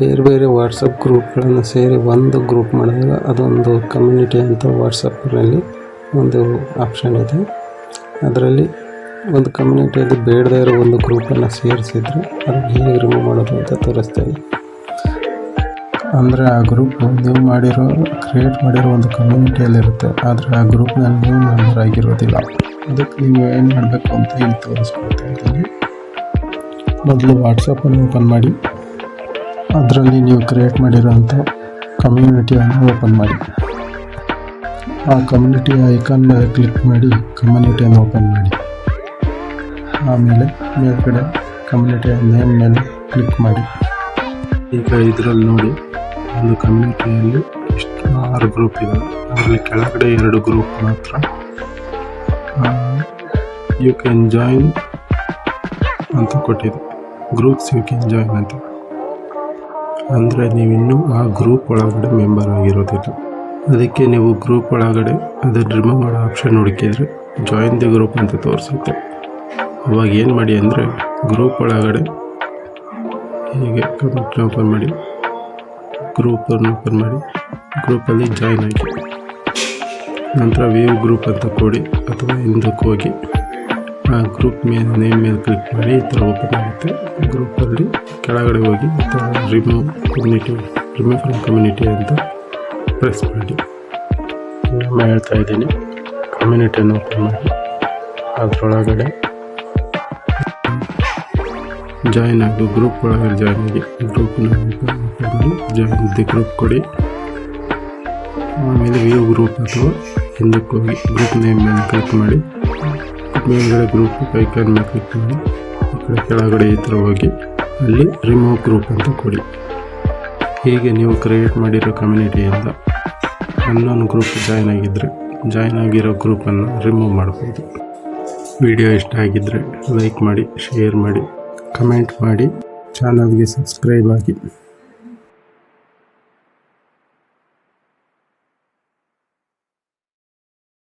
ಬೇರೆ ಬೇರೆ ವಾಟ್ಸಪ್ ಗ್ರೂಪ್ಗಳನ್ನು ಸೇರಿ ಒಂದು ಗ್ರೂಪ್ ಮಾಡಿದಾಗ ಅದೊಂದು ಕಮ್ಯುನಿಟಿ ಅಂತ ವಾಟ್ಸಪ್ನಲ್ಲಿ ಒಂದು ಆಪ್ಷನ್ ಇದೆ. ಅದರಲ್ಲಿ ಒಂದು ಕಮ್ಯುನಿಟಿಯಲ್ಲಿ ಬೇಡದೇ ಇರೋ ಒಂದು ಗ್ರೂಪನ್ನು ಸೇರಿಸಿದರೆ ಅದನ್ನು ಹೇಗೆ ರಿಮೂವ್ ಮಾಡೋದು ಅಂತ ತೋರಿಸ್ತೇನೆ. ಅಂದರೆ ಆ ಗ್ರೂಪ್ ನೀವು ಕ್ರಿಯೇಟ್ ಮಾಡಿರೋ ಒಂದು ಕಮ್ಯುನಿಟಿಯಲ್ಲಿರುತ್ತೆ, ಆದರೆ ಆ ಗ್ರೂಪ್ನಲ್ಲಿ ನೀವು ಮೆಂಬರ್ ಆಗಿರೋದಿಲ್ಲ. ಅದಕ್ಕೆ ನೀವು ಏನು ಮಾಡಬೇಕು ಅಂತ ಇಲ್ಲಿ ತೋರಿಸ್ಕೊಳ್ತಾ ಇದ್ದೀನಿ. ಮೊದಲು ವಾಟ್ಸಪ್ಪನ್ನು ಓಪನ್ ಮಾಡಿ, ಅದರಲ್ಲಿ ನೀವು ಕ್ರಿಯೇಟ್ ಮಾಡಿರೋಂಥ ಕಮ್ಯುನಿಟಿಯನ್ನು ಓಪನ್ ಮಾಡಿ. ಆ ಕಮ್ಯುನಿಟಿ ಐಕಾನ್ ಮೇಲೆ ಕ್ಲಿಕ್ ಮಾಡಿ ಕಮ್ಯುನಿಟಿಯನ್ನು ಓಪನ್ ಮಾಡಿ. ಆಮೇಲೆ ಮೇಲ್ಗಡೆ ಕಮ್ಯುನಿಟಿಯ ನೇಮ್ ಮೇಲೆ ಕ್ಲಿಕ್ ಮಾಡಿ. ಈಗ ಇದರಲ್ಲಿ ನೋಡಿ, ಒಂದು ಕಮ್ಯುನಿಟಿಯಲ್ಲಿ 6 ಗ್ರೂಪ್ ಇದೆ. ಅದರಲ್ಲಿ ಕೆಳಗಡೆ 2 ಗ್ರೂಪ್ ಮಾತ್ರ ಯು ಕ್ಯಾನ್ ಜಾಯಿನ್ ಅಂತ ಕೊಟ್ಟಿದೆ. ಗ್ರೂಪ್ಸ್ ಯು ಕ್ಯಾನ್ ಜಾಯಿನ್ ಅಂತ. ಅಂದರೆ ನೀವಿನ್ನೂ ಆ ಗ್ರೂಪ್ ಒಳಗಡೆ ಮೆಂಬರ್ ಆಗಿರೋದಿಲ್ಲ. ಅದಕ್ಕೆ ನೀವು ಗ್ರೂಪ್ ಒಳಗಡೆ ಅದನ್ನು ರಿಮೂವ್ ಮಾಡೋ ಆಪ್ಷನ್ ಹುಡುಕಿದರೆ ಜಾಯಿನ್ ದಿ ಗ್ರೂಪ್ ಅಂತ ತೋರಿಸುತ್ತೆ. ಅವಾಗ ಏನು ಮಾಡಿ ಅಂದರೆ ಗ್ರೂಪ್ ಒಳಗಡೆ ಹೀಗೆ ಕಮ್ಯುನಿಟಿ ಓಪನ್ ಮಾಡಿ, ಗ್ರೂಪನ್ನು ಓಪನ್ ಮಾಡಿ, ಗ್ರೂಪಲ್ಲಿ ಜಾಯಿನ್ ಆಗಿ, ನಂತರ ವ್ಯೂ ಗ್ರೂಪ್ ಅಂತ ಕೊಡಿ ಅಥವಾ ಹಿಂದಕ್ಕೆ ಹೋಗಿ ಆ ಗ್ರೂಪ್ ನೇಮ್ ಮೇಲೆ ಕ್ಲಿಕ್ ಮಾಡಿ ಈ ಥರ ಓಪನ್ ಆಗುತ್ತೆ. ಗ್ರೂಪಲ್ಲಿ ಕೆಳಗಡೆ ಹೋಗಿ ಈ ಥರ ರಿಮೂವ್ ಫ್ರಮ್ ಕಮ್ಯುನಿಟಿ ಅಂತ ಪ್ರೆಸ್ ಮಾಡಿ. ನಾನು ಹೇಳ್ತಾ ಇದ್ದೀನಿ, ಕಮ್ಯುನಿಟಿಯನ್ನು ಓಪನ್ ಮಾಡಿ ಅದರೊಳಗಡೆ ಜಾಯಿನ್ ಆಗಿ, ಗ್ರೂಪ್ ಒಳಗಡೆ ಜಾಯಿನ್ ಆಗಿ, ಗ್ರೂಪ್ನ ಓಪನ್ ಮಾಡಿ ಜಾಯಿನ್ ದಿ ಗ್ರೂಪ್ ಕೊಡಿ. ಆಮೇಲೆ ವ್ಯೂ ಗ್ರೂಪ್ ಅಥವಾ ಹಿಂದಕ್ಕೆ ಹೋಗಿ ಗ್ರೂಪ್ ನೇಮ್ ಮೇಲೆ ಕ್ಲಿಕ್ ಮಾಡಿ, ಮೇಲ್ಗಡೆ ಗ್ರೂಪ್ ಐಕಾನ್ ಮೇಲೆ ಕ್ಲಿಕ್ ಮಾಡಿ, ಈ ಕಡೆ ಕೆಳಗಡೆ ಈ ಥರ ಹೋಗಿ ಅಲ್ಲಿ ರಿಮೂವ್ ಗ್ರೂಪ್ ಅಂತ ಕೊಡಿ. ಹೀಗೆ ನೀವು ಕ್ರಿಯೇಟ್ ಮಾಡಿರೋ ಕಮ್ಯುನಿಟಿಯಿಂದ ಇನ್ನೊಂದು ಗ್ರೂಪ್ ಜಾಯಿನ್ ಆಗಿರೋ ಗ್ರೂಪನ್ನು ರಿಮೂವ್ ಮಾಡ್ಬೋದು. ವಿಡಿಯೋ ಇಷ್ಟ ಆಗಿದ್ದರೆ ಲೈಕ್ ಮಾಡಿ, ಶೇರ್ ಮಾಡಿ, ಕಮೆಂಟ್ ಮಾಡಿ, ಚಾನಲ್ಗೆ ಸಬ್ಸ್ಕ್ರೈಬ್ ಆಗಿ.